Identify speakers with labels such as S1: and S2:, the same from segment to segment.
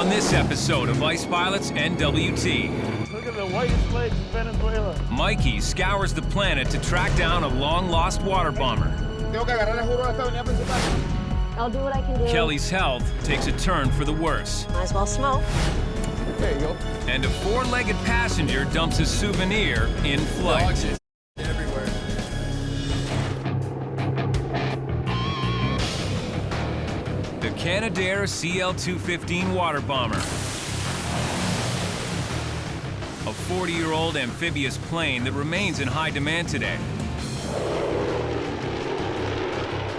S1: On this episode of Ice Pilots NWT,
S2: look at the whitest flags in Venezuela.
S1: Mikey scours the planet to track down a long-lost water bomber.
S3: I'll do what I can do.
S1: Kelly's health takes a turn for the worse.
S3: Might as well smoke.
S2: There you go.
S1: And a four-legged passenger dumps a souvenir in flight.
S2: Everywhere.
S1: The Canadair CL-215 Waterbomber. A 40-year-old amphibious plane that remains in high demand today.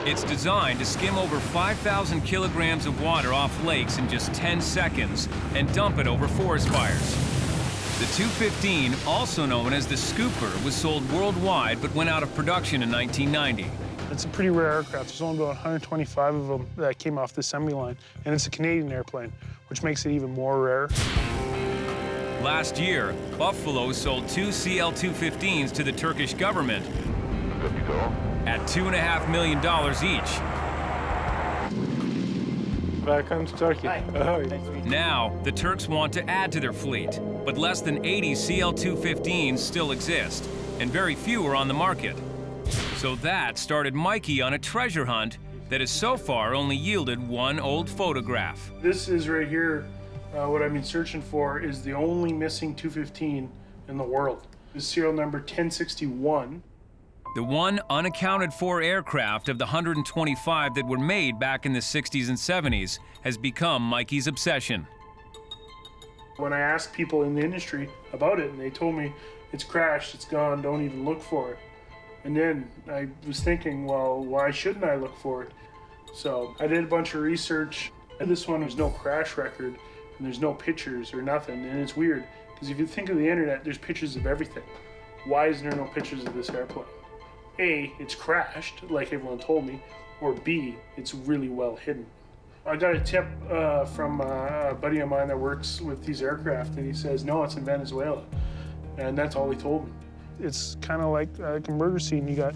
S1: It's designed to skim over 5,000 kilograms of water off lakes in just 10 seconds and dump it over forest fires. The 215, also known as the Scooper, was sold worldwide but went out of production in 1990.
S2: It's a pretty rare aircraft. There's only about 125 of them that came off the assembly line, and it's a Canadian airplane, which makes it even more rare.
S1: Last year, Buffalo sold 2 CL-215s to the Turkish government at $2.5 million each.
S2: Back comes Turkey. Oh,
S1: Now, the Turks want to add to their fleet, but less than 80 CL-215s still exist, and very few are on the market. So that started Mikey on a treasure hunt that has so far only yielded one old photograph.
S2: This is right here, what I've been searching for is the only missing 215 in the world. The serial number 1061.
S1: The one unaccounted for aircraft of the 125 that were made back in the 60s and 70s has become Mikey's obsession.
S2: When I asked people in the industry about it, and they told me, it's crashed, it's gone, don't even look for it. And then I was thinking, well, why shouldn't I look for it? So I did a bunch of research, and this one there's no crash record, and there's no pictures or nothing, and it's weird, because if you think of the internet, there's pictures of everything. Why is there no pictures of this airplane? A, it's crashed, like everyone told me, or B, it's really well hidden. I got a tip from a buddy of mine that works with these aircraft, and he says, no, it's in Venezuela. And that's all he told me. It's kind of like a murder scene. You got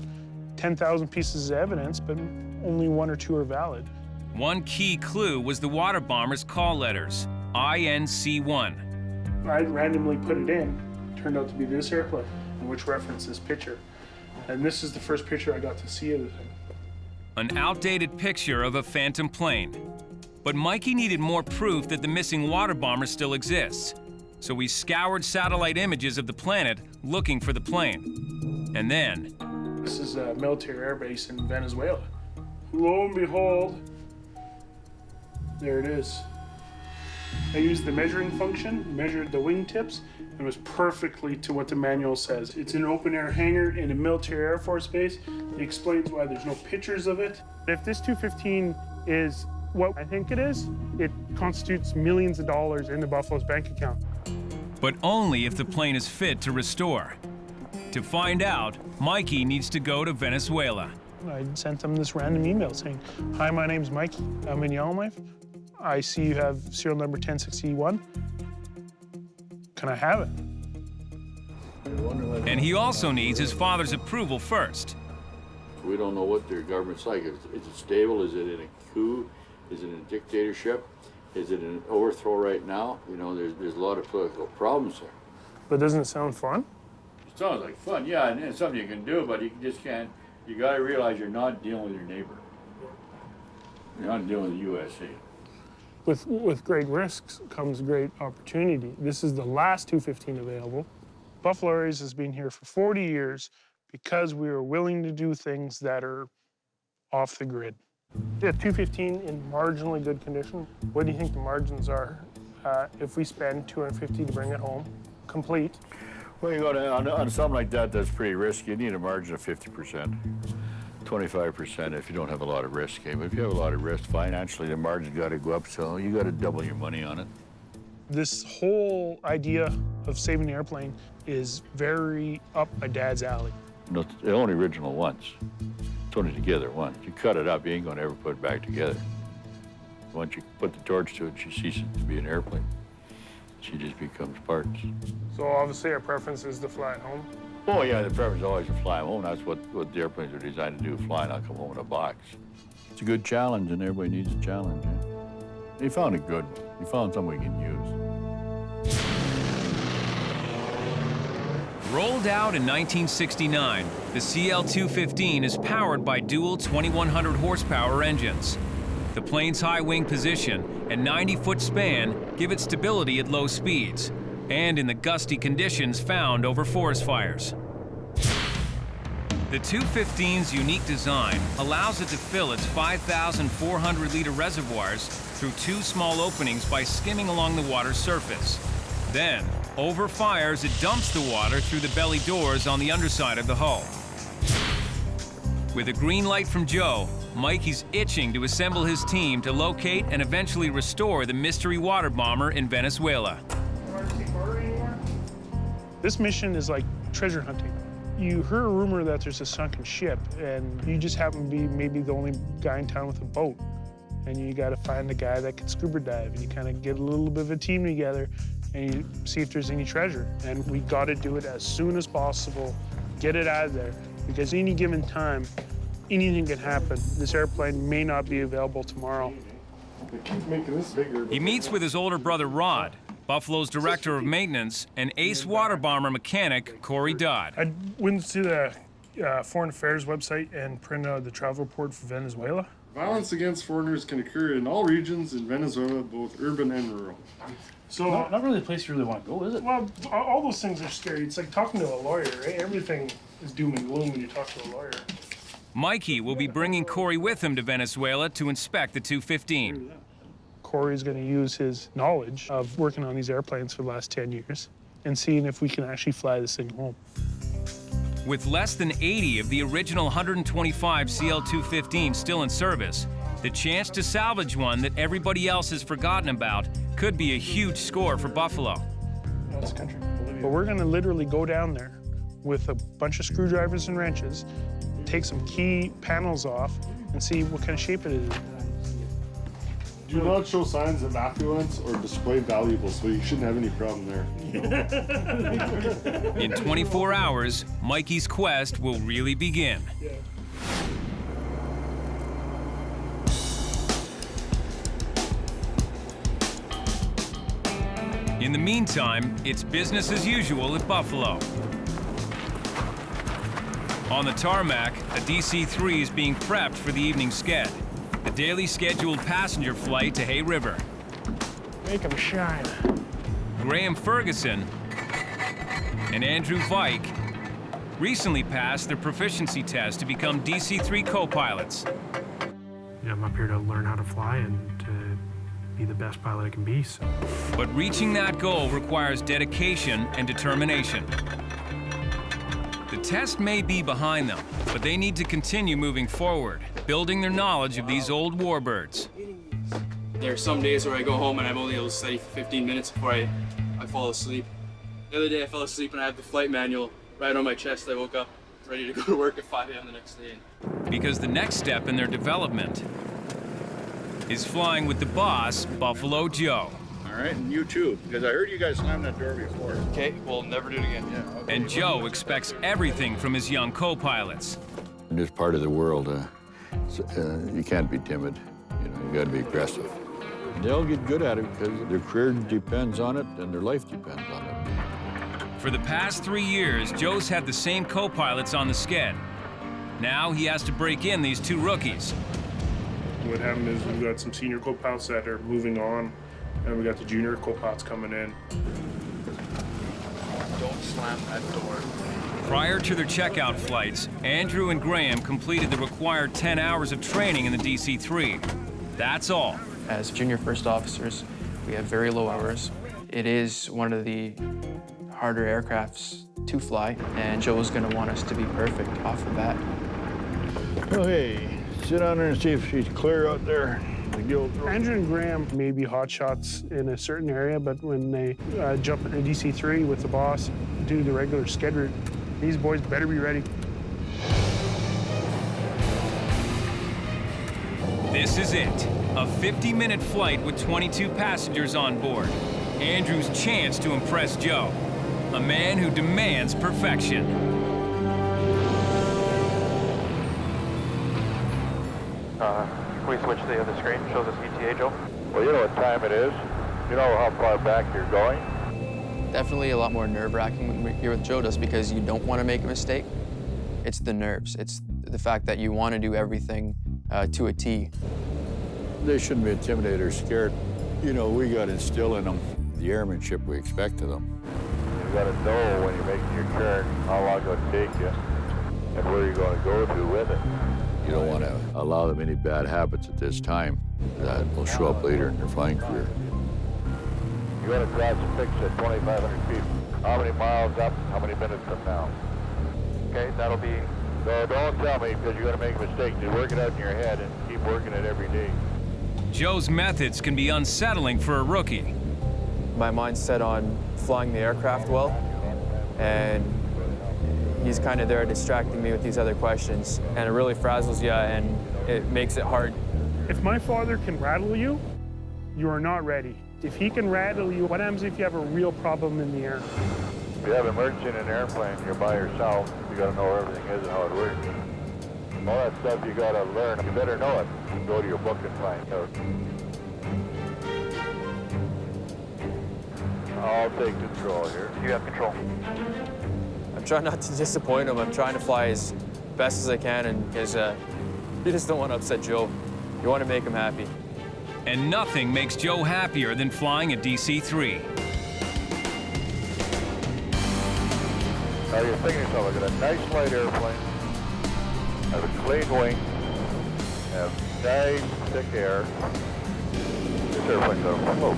S2: 10,000 pieces of evidence, but only 1 or 2 are valid.
S1: One key clue was the water bomber's call letters, INC1.
S2: I randomly put it in. It turned out to be this airplane, which referenced this picture. And this is the first picture I got to see of the thing.
S1: An outdated picture of a phantom plane. But Mikey needed more proof that the missing water bomber still exists. So we scoured satellite images of the planet looking for the plane. And then...
S2: This is a military air base in Venezuela. Lo and behold, there it is. I used the measuring function, measured the wingtips, and it was perfectly to what the manual says. It's an open-air hangar in a military Air Force base. It explains why there's no pictures of it. If this 215 is what I think it is, it constitutes millions of dollars in the Buffalo's bank account.
S1: But only if the plane is fit to restore. To find out, Mikey needs to go to Venezuela.
S2: I sent them this random email saying, hi, my name's Mikey. I'm in Yellowknife. I see you have serial number 1061. Can I have it?
S1: And he also needs his father's approval first.
S4: We don't know what their government's like. Is it stable? Is it in a coup? Is it in a dictatorship? Is it an overthrow right now? You know, there's a lot of political problems there.
S2: But doesn't it sound fun?
S4: It sounds like fun, yeah, and it's something you can do, but you just can't. You got to realize you're not dealing with your neighbor. You're not dealing with the USA.
S2: With great risks comes great opportunity. This is the last 215 available. Buffalo Airways has been here for 40 years because we are willing to do things that are off the grid. Yeah, 215 in marginally good condition. What do you think the margins are if we spend $250 to bring it home, complete?
S4: Well, you go to, on something like that, that's pretty risky. You need a margin of 50%, 25% if you don't have a lot of risk. But if you have a lot of risk, financially, the margin's got to go up, so you got to double your money on it.
S2: This whole idea of saving the airplane is very up my dad's alley.
S4: No, it's only original once. It's only together once. You cut it up, you ain't gonna ever put it back together. Once you put the torch to it, she ceases to be an airplane. She just becomes parts.
S2: So obviously our preference is to fly at home?
S4: Oh yeah, the preference is always to fly home. That's what the airplanes are designed to do, fly, not come home in a box. It's a good challenge, and everybody needs a challenge. He found a good one. He found something we can use.
S1: Rolled out in 1969, the CL-215 is powered by dual 2100 horsepower engines. The plane's high wing position and 90-foot span give it stability at low speeds and in the gusty conditions found over forest fires. The 215's unique design allows it to fill its 5,400-liter reservoirs through two small openings by skimming along the water's surface. Then, over fires, it dumps the water through the belly doors on the underside of the hull. With a green light from Joe, Mikey's itching to assemble his team to locate and eventually restore the mystery water bomber in Venezuela.
S2: This mission is like treasure hunting. You hear a rumor that there's a sunken ship, and you just happen to be maybe the only guy in town with a boat. And you got to find a guy that can scuba dive, and you kind of get a little bit of a team together, and you see if there's any treasure. And we got to do it as soon as possible, get it out of there, because any given time, anything can happen. This airplane may not be available tomorrow.
S5: They keep making this bigger.
S1: He meets with his older brother Rod, Buffalo's director of maintenance, and ace water bomber mechanic Corey Dodd.
S2: I went to the Foreign Affairs website and printed out the travel report for Venezuela.
S5: Violence against foreigners can occur in all regions in Venezuela, both urban and rural.
S2: So,
S6: Not really a place you really want to go, is it?
S2: well, all those things are scary. It's like talking to a lawyer, right? Everything is doom and gloom when you talk to a lawyer.
S1: Mikey will be bringing Corey with him to Venezuela to inspect the 215.
S2: Corey's going to use his knowledge of working on these airplanes for the last 10 years and seeing if we can actually fly this thing home.
S1: With less than 80 of the original 125 CL-215 still in service, the chance to salvage one that everybody else has forgotten about could be a huge score for Buffalo.
S2: That's country. But we're going to literally go down there with a bunch of screwdrivers and wrenches, take some key panels off, and see what kind of shape it is.
S5: Do not show signs of affluence or display valuables, so you shouldn't have any problem there.
S1: In 24 hours, Mikey's quest will really begin. In the meantime, it's business as usual at Buffalo. On the tarmac, a DC-3 is being prepped for the evening sced, the daily scheduled passenger flight to Hay River.
S2: Make them shine.
S1: Graham Ferguson and Andrew Vike recently passed their proficiency test to become DC-3 co-pilots.
S7: I'm up here to learn how to fly and to be the best pilot I can be. So.
S1: But reaching that goal requires dedication and determination. The test may be behind them, but they need to continue moving forward, building their knowledge of these old warbirds.
S8: There are some days where I go home and I'm only able to study for 15 minutes before I fall asleep. The other day I fell asleep and I had the flight manual right on my chest. I woke up ready to go to work at 5 a.m. the next day.
S1: Because the next step in their development is flying with the boss, Buffalo Joe.
S4: All right, and you too, because I heard you guys slam that door before.
S8: Okay, we'll never do it again.
S4: Yeah, okay.
S1: And Joe expects everything from his young co-pilots.
S4: In this part of the world, you can't be timid. You got to be aggressive. They'll get good at it because their career depends on it and their life depends on it.
S1: For the past 3 years, Joe's had the same co-pilots on the sced. Now he has to break in these two rookies.
S2: What happened is we've got some senior co-pilots that are moving on, and we got the junior co-pilots coming in.
S8: Don't slam that door.
S1: Prior to their checkout flights, Andrew and Graham completed the required 10 hours of training in the DC-3. That's all.
S9: As junior first officers, we have very low hours. It is one of the harder aircrafts to fly, and Joe's gonna want us to be perfect off the bat.
S4: Oh, hey, sit down there and see if she's clear out there.
S2: Andrew and Graham may be hot shots in a certain area, but when they jump in a DC-3 with the boss, do the regular sced route, these boys better be ready.
S1: This is it, a 50-minute flight with 22 passengers on board. Andrew's chance to impress Joe, a man who demands perfection.
S10: Can we switch to the other screen? Shows us ETA, Joe.
S4: Well, you know what time it is. You know how far back you're going.
S9: Definitely a lot more nerve-wracking when you're with Joe, just because you don't want to make a mistake. It's the nerves. It's the fact that you want to do everything to a T.
S4: They shouldn't be intimidated or scared. You know, we got to instill in them the airmanship we expect of them. You got to know when you're making your turn how long it's going to take you and where you're going to go to with it. You don't want to allow them any bad habits at this time. That will show up later in their flying career. You got to cross a fix at 2,500 feet. How many miles up? How many minutes from now? Okay, that'll be... No, don't tell me, because you're going to make a mistake. You work it out in your head and keep working it every day.
S1: Joe's methods can be unsettling for a rookie.
S9: My mind's set on flying the aircraft well, and he's kind of there distracting me with these other questions, and it really frazzles you, and it makes it hard.
S2: If my father can rattle you, you are not ready. If he can rattle you, what happens if you have a real problem in the air?
S4: If you have an emergency in an airplane, you're by yourself, you got to know where everything is and how it works. All that stuff you got to learn. You better know it. You go to your book and find out. I'll take control here. You have control.
S9: I'm trying not to disappoint him. I'm trying to fly as best as I can, and because you just don't want to upset Joe. You want to make him happy.
S1: And nothing makes Joe happier than flying a DC-3.
S4: Now you're thinking to yourself, I got a nice light airplane, have a clean wing, have nice thick air. This airplane's gonna float.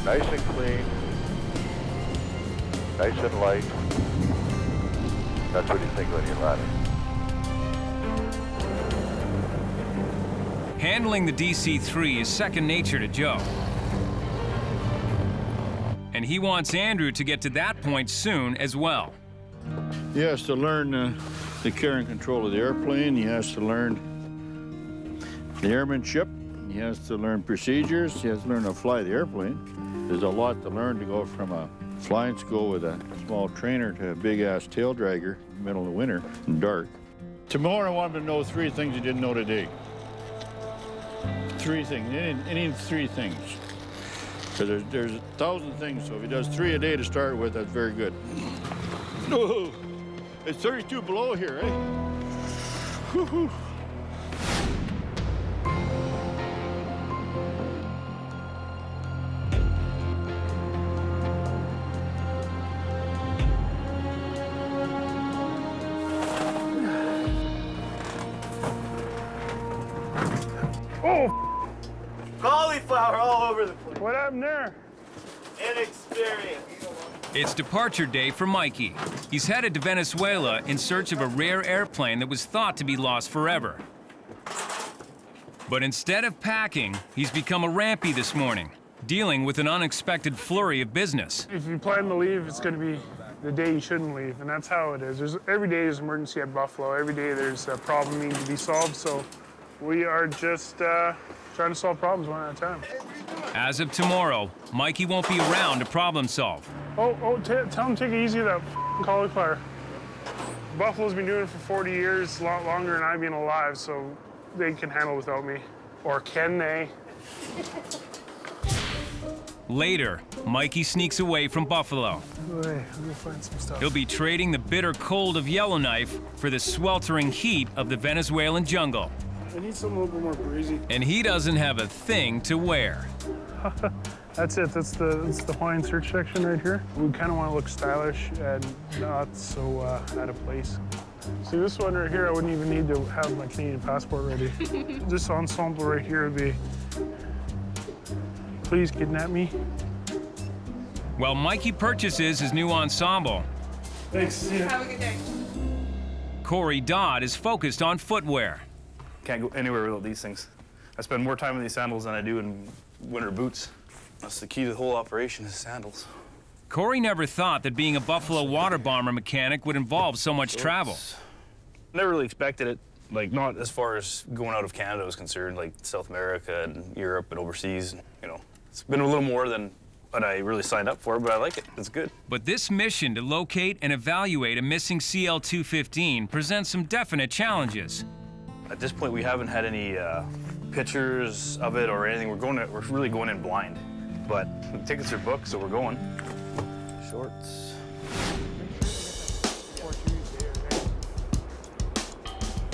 S4: Nice and clean, nice and light. That's what you think when you're landing.
S1: Handling the DC-3 is second nature to Joe. And he wants Andrew to get to that point soon as well.
S4: He has to learn the care and control of the airplane. He has to learn the airmanship. He has to learn procedures. He has to learn how to fly the airplane. There's a lot to learn to go from a flying school with a small trainer to a big-ass tail dragger in the middle of the winter and dark. Tomorrow I want him to know 3 things he didn't know today. 3 things. He needs 3 things. Because there's 1,000 things, so if he does 3 a day to start with, that's very good. Oh, it's 32 below here, eh? Woo-hoo.
S2: Oh,
S10: cauliflower all over the place.
S2: what happened there?
S10: Inexperience.
S1: It's departure day for Mikey. He's headed to Venezuela in search of a rare airplane that was thought to be lost forever. But instead of packing, he's become a rampy this morning, dealing with an unexpected flurry of business.
S2: If you plan to leave, it's going to be the day you shouldn't leave, and that's how it is. Every day there's an emergency at Buffalo. Every day there's a problem needing to be solved, so we are just trying to solve problems one at a time.
S1: As of tomorrow, Mikey won't be around to problem solve.
S2: Tell him to take it easy with that cauliflower. Buffalo's been doing it for 40 years, a lot longer than I've been alive, so they can handle without me. Or can they?
S1: Later, Mikey sneaks away from Buffalo.
S2: Wait, I'm gonna find some stuff.
S1: He'll be trading the bitter cold of Yellowknife for the sweltering heat of the Venezuelan jungle.
S2: I need something a little bit more breezy.
S1: And he doesn't have a thing to wear.
S2: That's it. That's the Hawaiian search section right here. We kind of want to look stylish and not so out of place. See, this one right here, I wouldn't even need to have my Canadian passport ready. This ensemble right here would be, please kidnap me.
S1: While Mikey purchases his new ensemble,
S2: Thanks.
S3: Have a good day.
S1: Corey Dodd is focused on footwear.
S6: Can't go anywhere without these things. I spend more time in these sandals than I do in winter boots. That's the key to the whole operation is sandals.
S1: Corey never thought that being a Buffalo Waterbomber mechanic would involve so much travel.
S6: Never really expected it, like not as far as going out of Canada was concerned, like South America and Europe and overseas. You know, it's been a little more than what I really signed up for, but I like it. It's good.
S1: But this mission to locate and evaluate a missing CL-215 presents some definite challenges.
S6: At this point, we haven't had any pictures of it or anything. We're really going in blind. But the tickets are booked, so we're going. Shorts.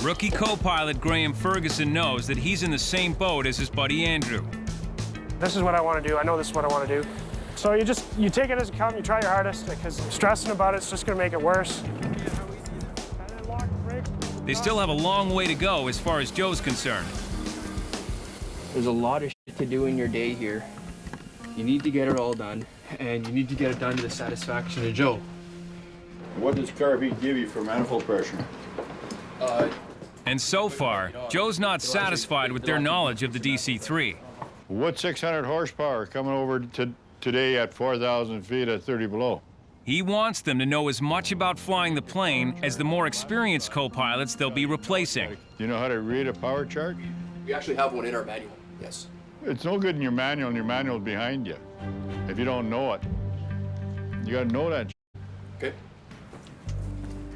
S1: Rookie co-pilot Graham Ferguson knows that he's in the same boat as his buddy Andrew.
S7: This is what I want to do. I know this is what I want to do. So you take it as it comes, you try your hardest, because stressing about it's just going to make it worse.
S1: They still have a long way to go as far as Joe's concerned.
S9: There's a lot of shit to do in your day here. You need to get it all done, and you need to get it done to the satisfaction of Joe.
S4: What does carbide give you for manifold pressure?
S1: And so far, Joe's not satisfied with their knowledge of the DC-3.
S4: What's 600 horsepower coming over to today at 4,000 feet at 30 below?
S1: He wants them to know as much about flying the plane as the more experienced co-pilots they'll be replacing.
S4: You know how to read a power chart?
S9: We actually have one in our manual, yes.
S4: It's no good in your manual, and your manual's behind you. If you don't know it, you gotta know that.
S9: Okay.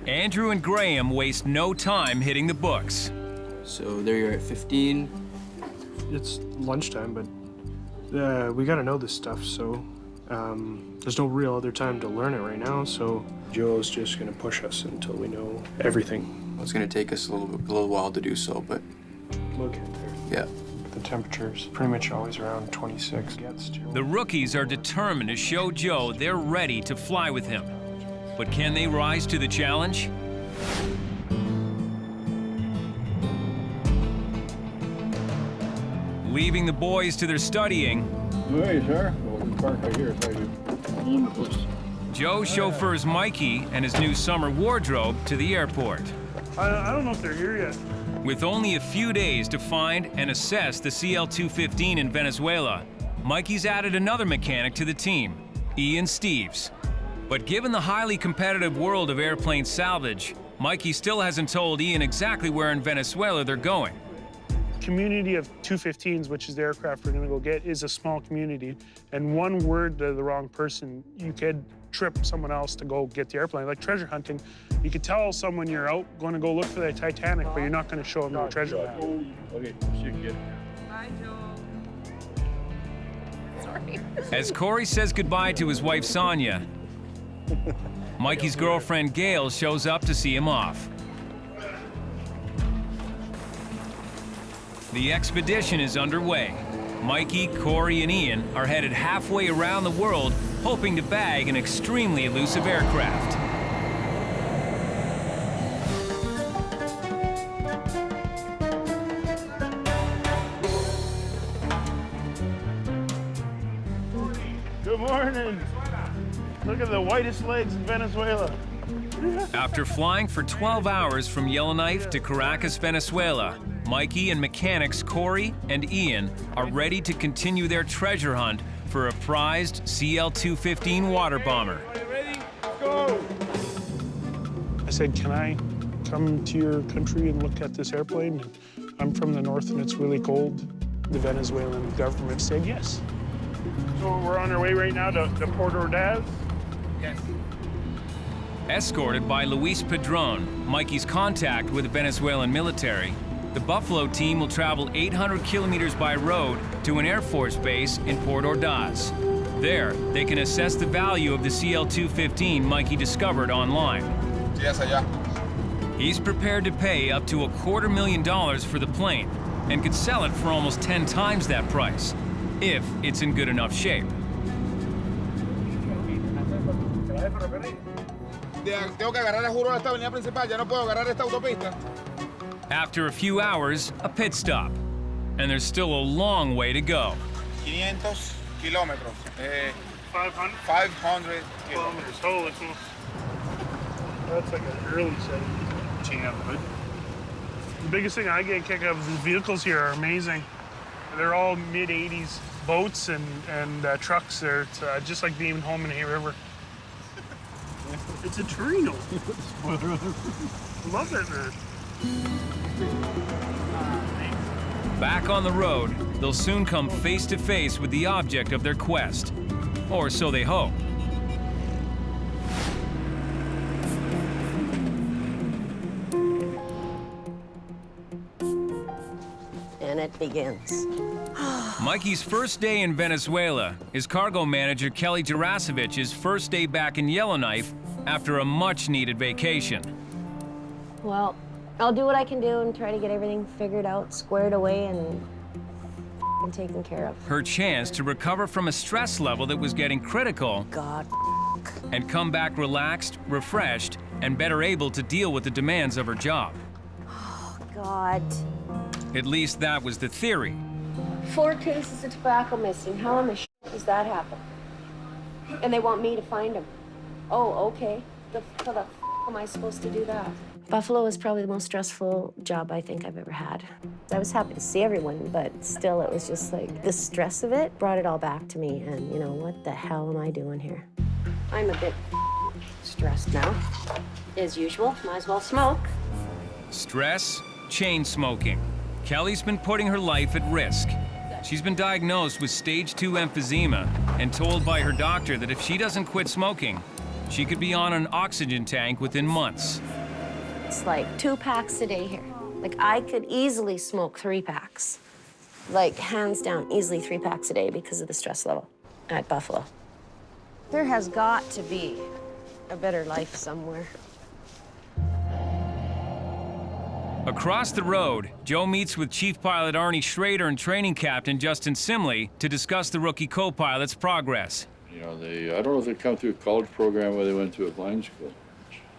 S1: Andrew and Graham waste no time hitting the books.
S9: So there you're at 15.
S7: It's lunchtime, but we got to know this stuff, so there's no real other time to learn it right now, so Joe's just going to push us until we know everything.
S9: It's going to take us a little while to do so, but
S7: we'll get there.
S9: Yeah.
S7: The temperature's pretty much always around 26.
S1: The rookies are determined to show Joe they're ready to fly with him. But can they rise to the challenge? Leaving the boys to their studying,
S4: Hey, sir. Well, we park right here, thank you.
S1: Joe chauffeurs Mikey and his new summer wardrobe to the airport.
S2: I don't know if they're here yet.
S1: With only a few days to find and assess the CL-215 in Venezuela, Mikey's added another mechanic to the team, Ian Steves. But given the highly competitive world of airplane salvage, Mikey still hasn't told Ian exactly where in Venezuela they're going.
S2: Community of 215s, which is the aircraft we're going to go get, is a small community. And one word to the wrong person, you could trip someone else to go get the airplane. Like treasure hunting, you could tell someone you're out going to go look for the Titanic, but you're not going to show them the treasure map.
S4: Okay, see you, kid.
S3: Bye, Joe. Sorry.
S1: As Corey says goodbye to his wife Sonia, Mikey's girlfriend Gail shows up to see him off. The expedition is underway. Mikey, Corey, and Ian are headed halfway around the world, hoping to bag an extremely elusive aircraft.
S2: Good morning. Look at the whitest legs in Venezuela.
S1: After flying for 12 hours from Yellowknife to Caracas, Venezuela, Mikey and mechanics Corey and Ian are ready to continue their treasure hunt for a prized CL-215 Waterbomber.
S2: Ready? Go! I said, can I come to your country and look at this airplane? I'm from the north and it's really cold. The Venezuelan government said yes. So we're on our way right now to Port Ordaz? Yes.
S1: Escorted by Luis Padron, Mikey's contact with the Venezuelan military, the Buffalo team will travel 800 kilometers by road to an Air Force base in Port Ordaz. There, they can assess the value of the CL-215 Mikey discovered online. He's prepared to pay up to $250,000 for the plane and could sell it for almost 10 times that price, if it's in good enough shape. After a few hours, a pit stop. And there's still a long way to go.
S10: 500 kilómetros.
S2: 500 kilometers. Holy smokes. That's like an early setting. The biggest thing I get a kick out of is the vehicles here are amazing. They're all mid-80s boats and trucks. They're just like being home in Hay River. It's a Torino. Love it, man.
S1: Back on the road, they'll soon come face to face with the object of their quest. Or so they hope.
S3: And it
S11: begins.
S1: Mikey's first day in Venezuela is cargo manager Kelly Jarasevich's first day back in Yellowknife after a much-needed vacation.
S11: Well, I'll do what I can do and try to get everything figured out, squared away, and taken care of.
S1: Her chance to recover from a stress level that was getting critical.
S11: God.
S1: And come back relaxed, refreshed, and better able to deal with the demands of her job.
S11: Oh, God.
S1: At least that was the theory.
S11: 4 cases of tobacco missing. How in the does that happen? And they want me to find them. Oh, okay. How the am I supposed to do that? Buffalo was probably the most stressful job I think I've ever had. I was happy to see everyone, but still it was just like the stress of it brought it all back to me. And you know, what the hell am I doing here? I'm a bit stressed now. As usual, might as well smoke.
S1: Stress, chain smoking. Kelly's been putting her life at risk. She's been diagnosed with stage 2 emphysema and told by her doctor that if she doesn't quit smoking, she could be on an oxygen tank within months.
S11: It's like 2 packs a day here. Like, I could easily smoke 3 packs. Like, hands down, easily 3 packs a day because of the stress level at Buffalo. There has got to be a better life somewhere.
S1: Across the road, Joe meets with Chief Pilot Arnie Schrader and Training Captain Justin Simley to discuss the rookie co-pilot's progress.
S4: You know, I don't know if they come through a college program or they went to a flying school.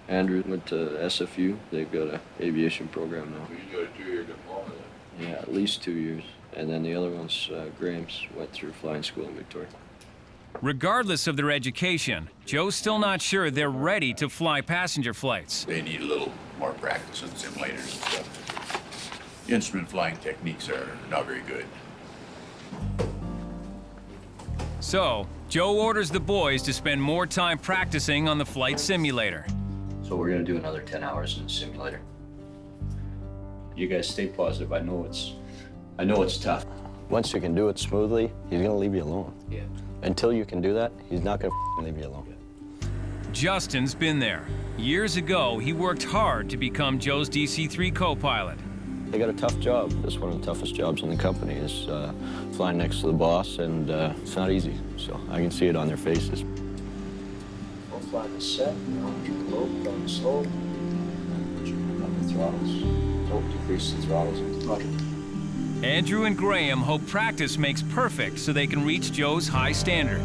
S12: Andrew went to SFU. They've got an aviation program now.
S4: You got a 2-year diploma then?
S12: Yeah, at least 2 years. And then the other one's Graeme's went through flying school in Victoria.
S1: Regardless of their education, Joe's still not sure they're ready to fly passenger flights.
S13: They need a little more practice on simulators and stuff. The instrument flying techniques are not very good.
S1: So, Joe orders the boys to spend more time practicing on the flight simulator.
S12: So we're gonna do another 10 hours in the simulator. You guys stay positive. I know it's tough. Once you can do it smoothly, he's gonna leave you alone. Yeah. Until you can do that, he's not gonna leave you alone.
S1: Justin's been there. Years ago, he worked hard to become Joe's DC-3 co-pilot.
S12: They got a tough job. That's one of the toughest jobs in the company is flying next to the boss, and it's not easy. So I can see it on their faces. We'll fly the set, keep the low, on the slow, on the throttles. Don't decrease the throttles. Roger.
S1: Andrew and Graeme hope practice makes perfect so they can reach Joe's high standard.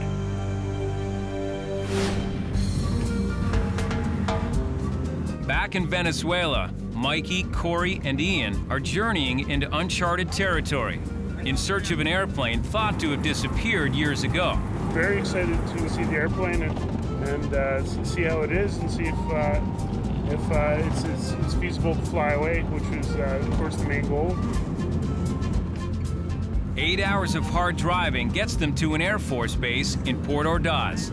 S1: Back in Venezuela, Mikey, Corey, and Ian are journeying into uncharted territory in search of an airplane thought to have disappeared years ago.
S2: Very excited to see the airplane and see how it is and see if it's feasible to fly away, which was, of course, the main goal.
S1: 8 hours of hard driving gets them to an Air Force base in Port Ordaz.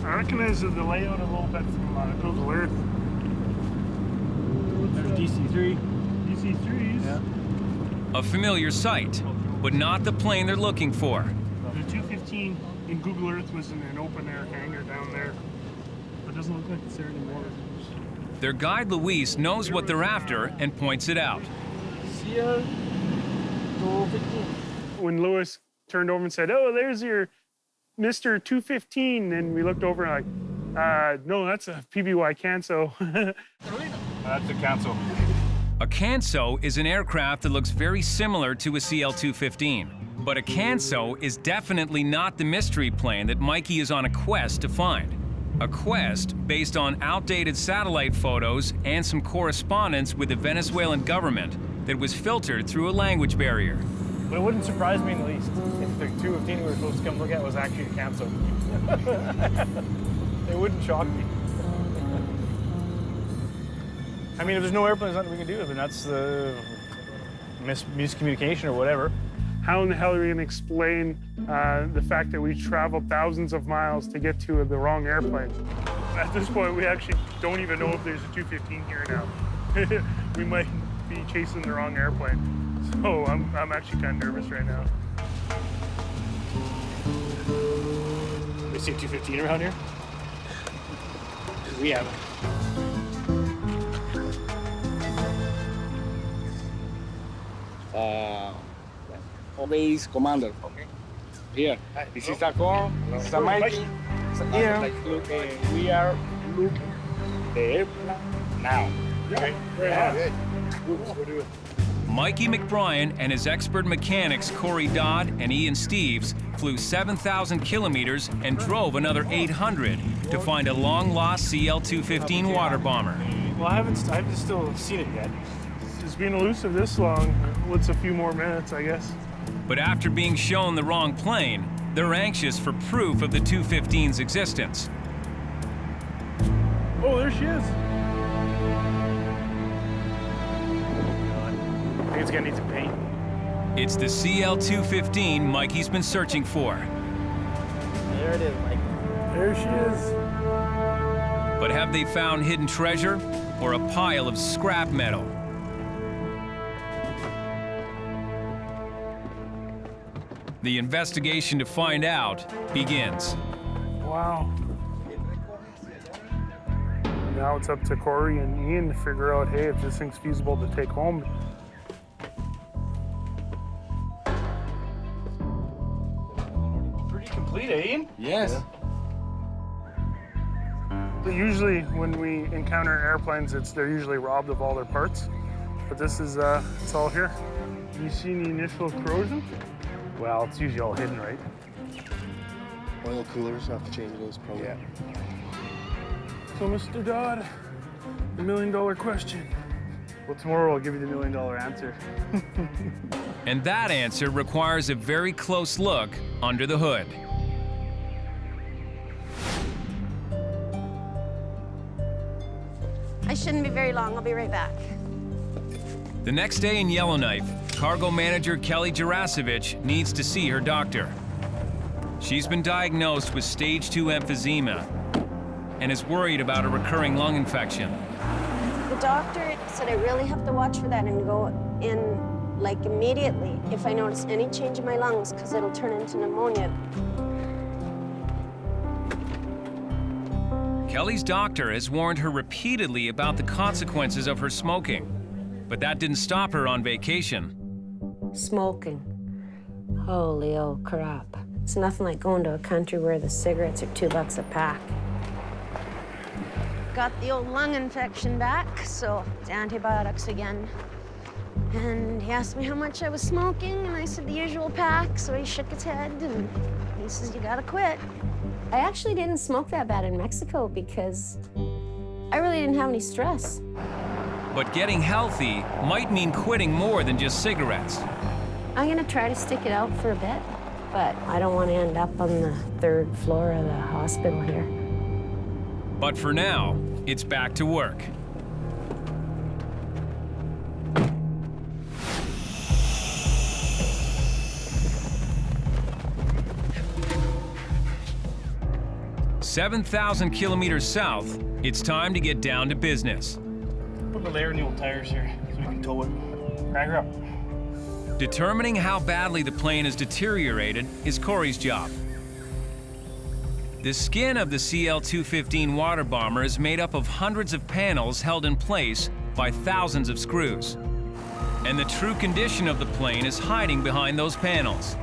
S2: I recognize the layout a little bit from Google Earth. There's DC-3. DC-3s. Yeah.
S1: A familiar sight, but not the plane they're looking for.
S2: The 215 in Google Earth was in an open-air hangar down there. It doesn't look like it's there anymore.
S1: Their guide, Luis, knows what they're after and points it out.
S2: CL-215. When Lewis turned over and said, "Oh, there's your Mr. 215," and we looked over and no, that's a PBY Canso.
S6: That's a Canso.
S1: A Canso is an aircraft that looks very similar to a CL-215. But a Canso is definitely not the mystery plane that Mikey is on a quest to find. A quest based on outdated satellite photos and some correspondence with the Venezuelan government that was filtered through a language barrier.
S6: But it wouldn't surprise me in the least if the 215 we were supposed to come look at was actually a Canso. It wouldn't shock me. I mean, if there's no airplane, there's nothing we can do. I mean, that's the miscommunication or whatever.
S2: How in the hell are we going to explain the fact that we traveled thousands of miles to get to the wrong airplane? At this point, we actually don't even know if there's a 215 here now. We might be chasing the wrong airplane. So I'm actually kind of nervous right now.
S6: We see a 215 around here? We haven't.
S10: Obeys commander. Okay. Here, this is a car. This is a Mikey. Here, look, we are looking the airplane now. Okay.
S2: Right.
S10: Good.
S1: Mikey McBryan and his expert mechanics Corey Dodd and Ian Steves flew 7,000 kilometers and drove another 800 to find a long-lost CL-215 Waterbomber.
S7: Well, I haven't still seen it yet. It's been elusive this long. What's a few more minutes, I guess.
S1: But after being shown the wrong plane, they're anxious for proof of the 215's existence.
S7: Oh, there she is. I think it's gonna need some paint.
S1: It's the CL-215 Mikey's been searching for.
S10: There it is, Mikey.
S7: There she is.
S1: But have they found hidden treasure or a pile of scrap metal? The investigation to find out begins.
S2: Wow. Now it's up to Corey and Ian to figure out, hey, if this thing's feasible to take home.
S7: Pretty complete, eh, Ian?
S10: Yes.
S2: But usually when we encounter airplanes, they're usually robbed of all their parts. But this is, it's all here. You see any initial corrosion? Well, it's usually all hidden, right?
S14: Oil coolers, have to change those probably.
S2: Yeah. So, Mr. Dodd, the $1 million question.
S7: Well, tomorrow I'll give you the $1 million answer.
S1: And that answer requires a very close look under the hood.
S11: I shouldn't be very long. I'll be right back.
S1: The next day in Yellowknife, cargo manager Kelly Jarasevich needs to see her doctor. She's been diagnosed with stage 2 emphysema and is worried about a recurring lung infection.
S11: The doctor said I really have to watch for that and go in like immediately if I notice any change in my lungs because it'll turn into pneumonia.
S1: Kelly's doctor has warned her repeatedly about the consequences of her smoking, but that didn't stop her on vacation.
S11: Smoking. Holy old crap. It's nothing like going to a country where the cigarettes are $2 a pack. Got the old lung infection back, so it's antibiotics again. And he asked me how much I was smoking, and I said the usual pack, so he shook his head, and he says, you gotta quit. I actually didn't smoke that bad in Mexico because I really didn't have any stress.
S1: But getting healthy might mean quitting more than just cigarettes.
S11: I'm gonna try to stick it out for a bit, but I don't want to end up on the 3rd floor of the hospital here.
S1: But for now, it's back to work. "7,000 kilometers south, it's time to get down to business."
S7: Put the layer in the old tires here so we can tow it. Drag her up.
S1: Determining how badly the plane has deteriorated is Corey's job. The skin of the CL-215 Waterbomber is made up of hundreds of panels held in place by thousands of screws. And the true condition of the plane is hiding behind those panels.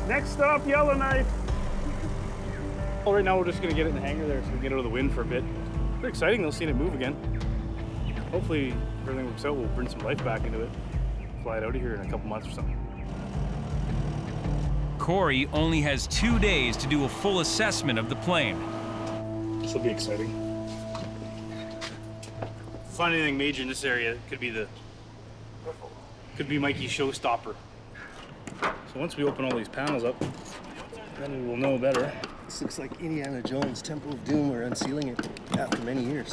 S2: Next stop, Yellowknife.
S7: Well, right now we're just gonna get it in the hangar there so we can get out of the wind for a bit. Pretty exciting though, seeing it move again. Hopefully, if everything works out, we'll bring some life back into it. Fly it out of here in a couple months or something.
S1: Corey only has 2 days to do a full assessment of the plane.
S7: This will be exciting. Find anything major in this area, it could be Mikey's showstopper. So once we open all these panels up, then we will know better.
S14: This looks like Indiana Jones' Temple of Doom. We're unsealing it after many years.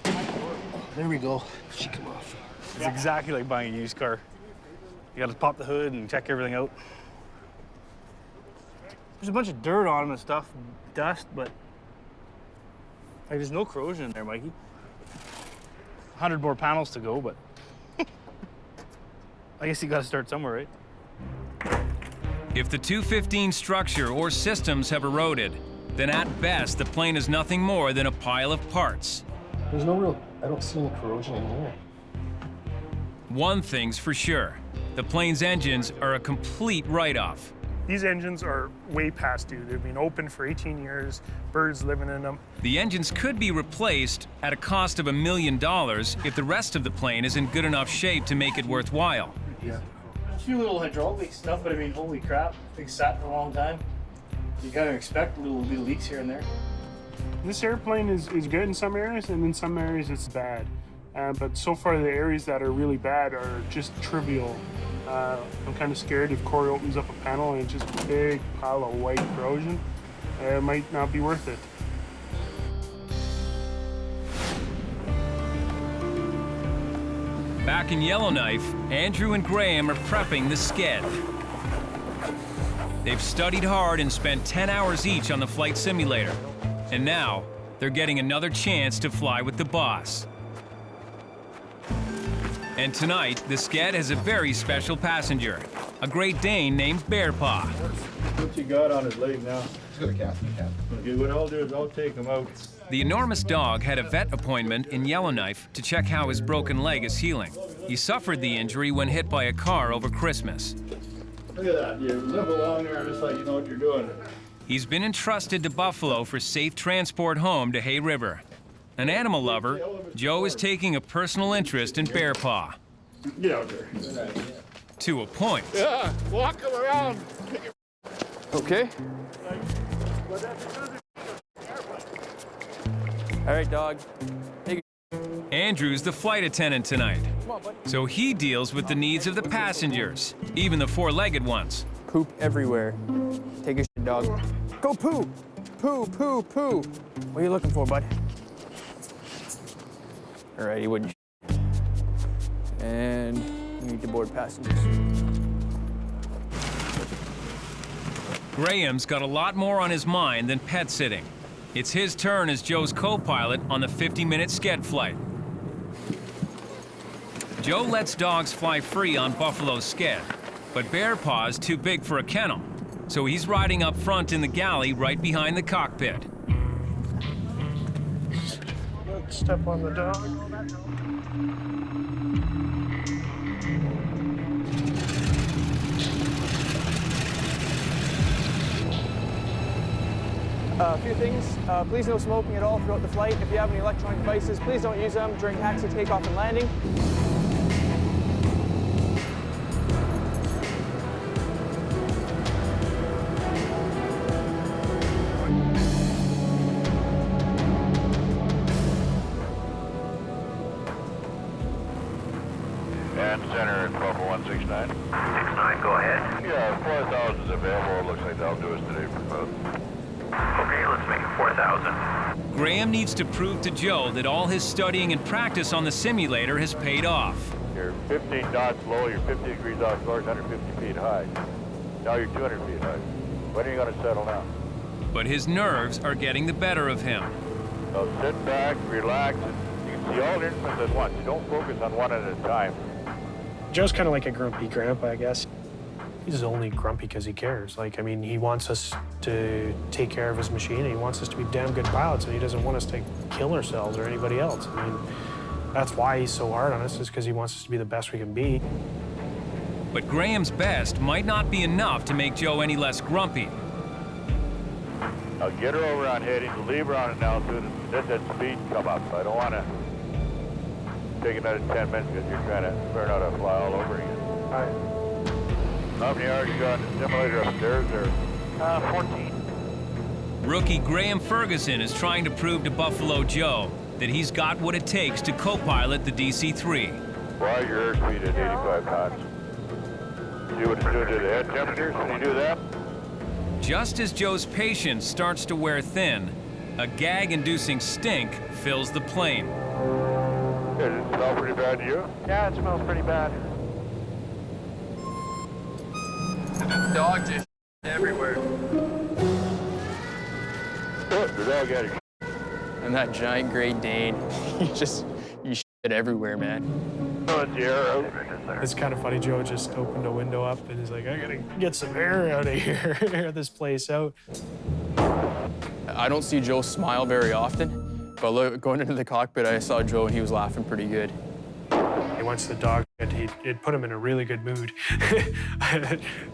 S14: Oh, there we go. She come off.
S7: It's exactly like buying a used car. You gotta pop the hood and check everything out. There's a bunch of dirt on them and stuff, dust, but like, there's no corrosion in there, Mikey. 100 more panels to go, but I guess you gotta start somewhere, right?
S1: If the 215 structure or systems have eroded, then at best, the plane is nothing more than a pile of parts.
S14: There's no real, I don't see any corrosion in here.
S1: One thing's for sure, the plane's engines are a complete write-off.
S2: These engines are way past due. They've been open for 18 years, birds living in them.
S1: The engines could be replaced at a cost of $1 million if the rest of the plane is in good enough shape to make it worthwhile.
S15: Yeah. A few little hydraulic stuff, but I mean, holy crap, things sat for a long time. You gotta expect little leaks here and there.
S2: This airplane is good in some areas, and in some areas it's bad. But so far the areas that are really bad are just trivial. I'm kind of scared if Corey opens up a panel and it's just a big pile of white corrosion, it might not be worth it.
S1: Back in Yellowknife, Andrew and Graeme are prepping the sked. They've studied hard and spent 10 hours each on the flight simulator. And now, they're getting another chance to fly with the boss. And tonight, the sked has a very special passenger, a Great Dane named Bear Paw.
S4: What you got on his leg now? He's got a cast. Okay, what I'll do is I'll take him out.
S1: The enormous dog had a vet appointment in Yellowknife to check how his broken leg is healing. He suffered the injury when hit by a car over Christmas.
S4: Look at that, you limp along there just like you know what you're doing.
S1: He's been entrusted to Buffalo for safe transport home to Hay River. An animal lover, Joe is taking a personal interest in Bear Paw.
S4: Get out there.
S1: To a point.
S4: Yeah, walk him around.
S9: Okay. All right, dog.
S1: Andrew's the flight attendant tonight, so he deals with the needs of the passengers, even the four-legged ones.
S9: Poop everywhere. Take a shit, dog. Go poo! Poo, poo, poo! What are you looking for, bud? All right, he wouldn't. And we need to board passengers.
S1: Graham's got a lot more on his mind than pet sitting. It's his turn as Joe's co-pilot on the 50-minute sked flight. Joe lets dogs fly free on Buffalo's sked, but Bear Paw is too big for a kennel, so he's riding up front in the galley right behind the cockpit.
S2: Let's step on the dog.
S9: A few things. Please no smoking at all throughout the flight. If you have any electronic devices, please don't use them during taxi, takeoff, and landing.
S4: And center at Buffalo 169.
S16: 69, go ahead.
S4: Yeah, 4,000 is available. It looks like they'll do us today for both.
S16: Okay, let's make it 4,000.
S1: Graham needs to prove to Joe that all his studying and practice on the simulator has paid off.
S4: You're 15 knots low, you're 50 degrees off course, 150 feet high. Now you're 200 feet high. When are you going to settle now?
S1: But his nerves are getting the better of him.
S4: So sit back, relax, and you can see all the instruments at once. You don't focus on one at a time.
S7: Joe's kind of like a grumpy grandpa, I guess. He's only grumpy because he cares. Like, I mean, he wants us to take care of his machine, and he wants us to be damn good pilots, and he doesn't want us to kill ourselves or anybody else. I mean, that's why he's so hard on us, is because he wants us to be the best we can be.
S1: But Graham's best might not be enough to make Joe any less grumpy.
S4: I'll get her over on heading, leave her on an altitude, and let that speed come up. I don't want to take another 10 minutes because you're trying to learn how to fly all over again.
S7: All right.
S4: How many hours you got in the simulator upstairs there?
S15: 14.
S1: Rookie Graham Ferguson is trying to prove to Buffalo Joe that he's got what it takes to co-pilot the DC-3.
S4: Why is your airspeed at 85 knots? See what it's doing to the head temperatures when you do that?
S1: Just as Joe's patience starts to wear thin, a gag-inducing stink fills the plane.
S4: Does it smell pretty bad to you?
S15: Yeah, it smells pretty bad.
S9: Dog just everywhere.
S4: Oh, the dog had it.
S9: And that giant Great Dane, you shit everywhere, man.
S4: Oh, it's the air out.
S7: It's kind of funny. Joe just opened a window up and he's like, I gotta get some air out of here, air this place out.
S9: I don't see Joe smile very often, but going into the cockpit, I saw Joe and he was laughing pretty good.
S7: Once the dog, it put him in a really good mood.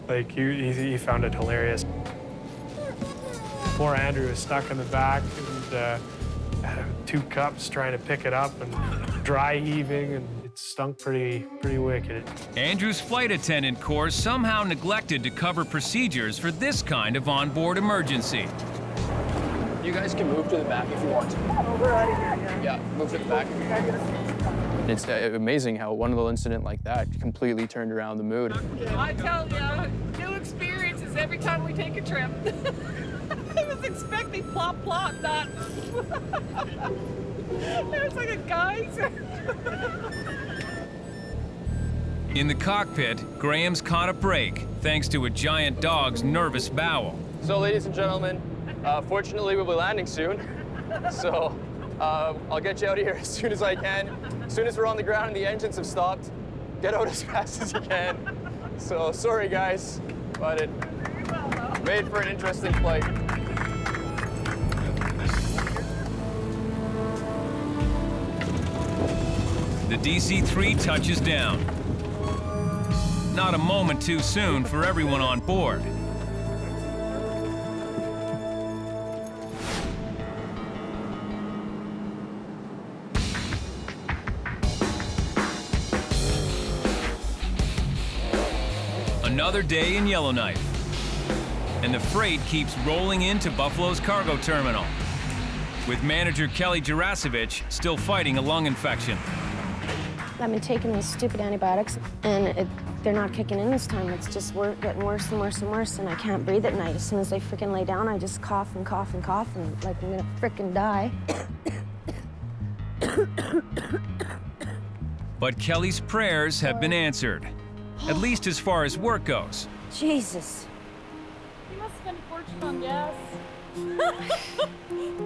S7: Like, he found it hilarious. Poor Andrew was stuck in the back and had 2 cups trying to pick it up and dry heaving, and it stunk pretty wicked.
S1: Andrew's flight attendant course somehow neglected to cover procedures for this kind of onboard emergency.
S9: You guys can move to the back if you want to. We're out of here, yeah. Yeah, move to the back. It's amazing how one little incident like that completely turned around the mood.
S3: I tell you, new experiences every time we take a trip. I was expecting plop, plop, not. There's like a geyser.
S1: In the cockpit, Graham's caught a break thanks to a giant dog's nervous bowel.
S9: So, ladies and gentlemen, fortunately we'll be landing soon. So I'll get you out of here as soon as I can. As soon as we're on the ground and the engines have stopped, get out as fast as you can. So sorry guys, but it made for an interesting flight.
S1: The DC-3 touches down. Not a moment too soon for everyone on board. Another day in Yellowknife, and the freight keeps rolling into Buffalo's cargo terminal, with manager Kelly Jarasevich still fighting a lung infection.
S11: I've been taking these stupid antibiotics, and they're not kicking in this time. It's just getting worse and worse and worse, and I can't breathe at night. As soon as I freaking lay down, I just cough and cough and cough, and like I'm gonna freaking die.
S1: But Kelly's prayers have been answered, at least as far as work goes.
S11: Jesus.
S3: You must spend a fortune on gas.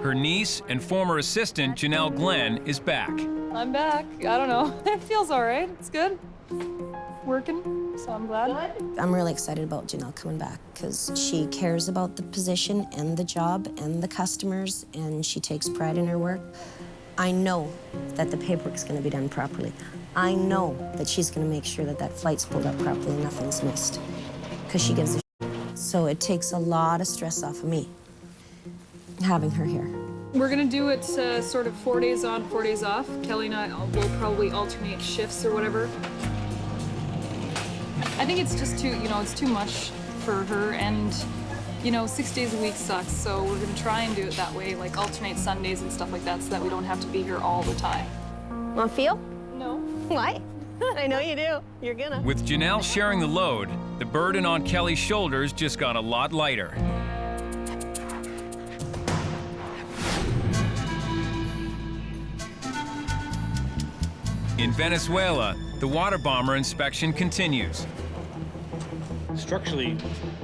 S1: Her niece and former assistant, Janelle Glenn, is back.
S3: I'm back. I don't know. It feels all right. It's good. Working, so I'm glad.
S11: I'm really excited about Janelle coming back because she cares about the position and the job and the customers, and she takes pride in her work. I know that the paperwork's going to be done properly. I know that she's going to make sure that that flight's pulled up properly and nothing's missed, because she gives a shit. So it takes a lot of stress off of me having her here.
S3: We're gonna do it sort of 4 days on, 4 days off. Kelly and I will probably alternate shifts or whatever. I think it's just too, it's too much for her, and 6 days a week sucks, so we're gonna try and do it that way, like alternate Sundays and stuff like that, so that we don't have to be here all the time.
S11: Want to feel?
S3: No.
S11: Why? I know you do. You're gonna.
S1: With Janelle sharing the load, the burden on Kelly's shoulders just got a lot lighter. In Venezuela, the Waterbomber inspection continues.
S6: Structurally,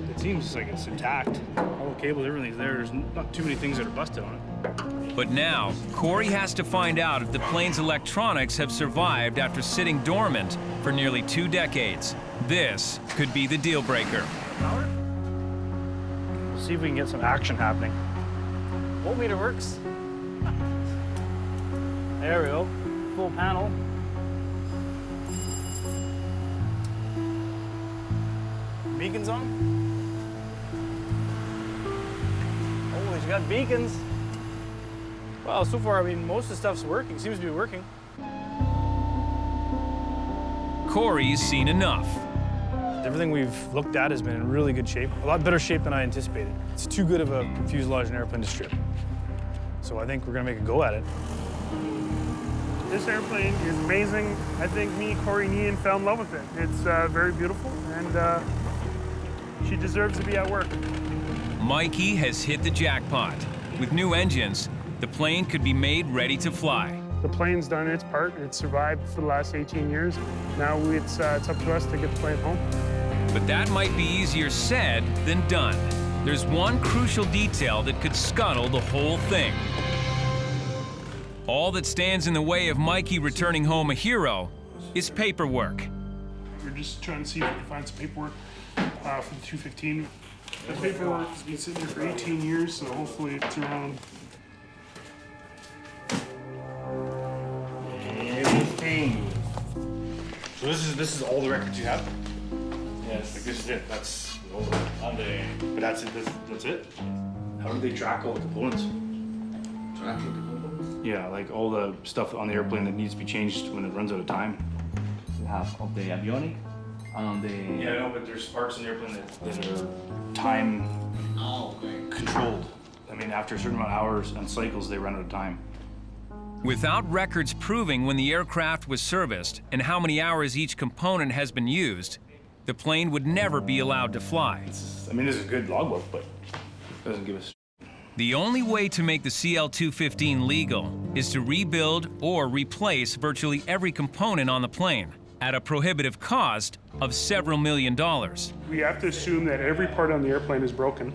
S6: it seems like it's intact. All the cables, everything's there. There's not too many things that are busted on it.
S1: But now, Corey has to find out if the plane's electronics have survived after sitting dormant for nearly 2 decades. This could be the deal breaker.
S6: We'll see if we can get some action happening. Voltmeter works. There we go. Full panel. Beacons on? Oh, he's got beacons. Well, so far, most of the stuff's working. Seems to be working.
S1: Corey's seen enough.
S6: Everything we've looked at has been in really good shape. A lot better shape than I anticipated. It's too good of a fuselage and airplane to strip. So I think we're gonna make a go at it.
S2: This airplane is amazing. I think me, Corey, and Ian fell in love with it. It's very beautiful, and she deserves to be at work.
S1: Mikey has hit the jackpot. With new engines, the plane could be made ready to fly.
S2: The plane's done its part. It's survived for the last 18 years. Now it's up to us to get the plane home.
S1: But that might be easier said than done. There's one crucial detail that could scuttle the whole thing. All that stands in the way of Mikey returning home a hero is paperwork.
S2: We're just trying to see if we can find some paperwork for the 215. The paperwork has been sitting there for 18 years, so hopefully it's around.
S15: Everything. So this is all the records you have? Yes. Like this is it. That's on the. But that's it. That's it. How do they track all the components? Track the components? Yeah, like all the stuff on the airplane that needs to be changed when it runs out of time.
S17: We have of the avionic and the.
S15: Yeah, I know, but there's parts in the airplane that are time controlled. I mean, after a certain amount of hours and cycles, they run out of time.
S1: Without records proving when the aircraft was serviced and how many hours each component has been used, the plane would never be allowed to fly.
S15: I mean, this is a good logbook, but it doesn't give us.
S1: The only way to make the CL-215 legal is to rebuild or replace virtually every component on the plane at a prohibitive cost of several $million.
S2: We have to assume that every part on the airplane is broken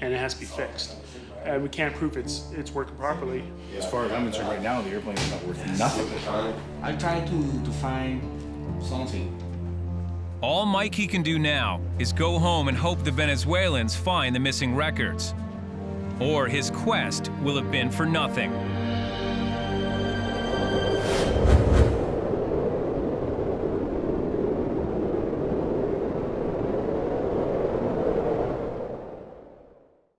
S2: and it has to be fixed. And we can't prove it's working properly.
S15: As far as I'm concerned right now, the airplane is not worth nothing.
S17: I try to find something.
S1: All Mikey can do now is go home and hope the Venezuelans find the missing records. Or his quest will have been for nothing.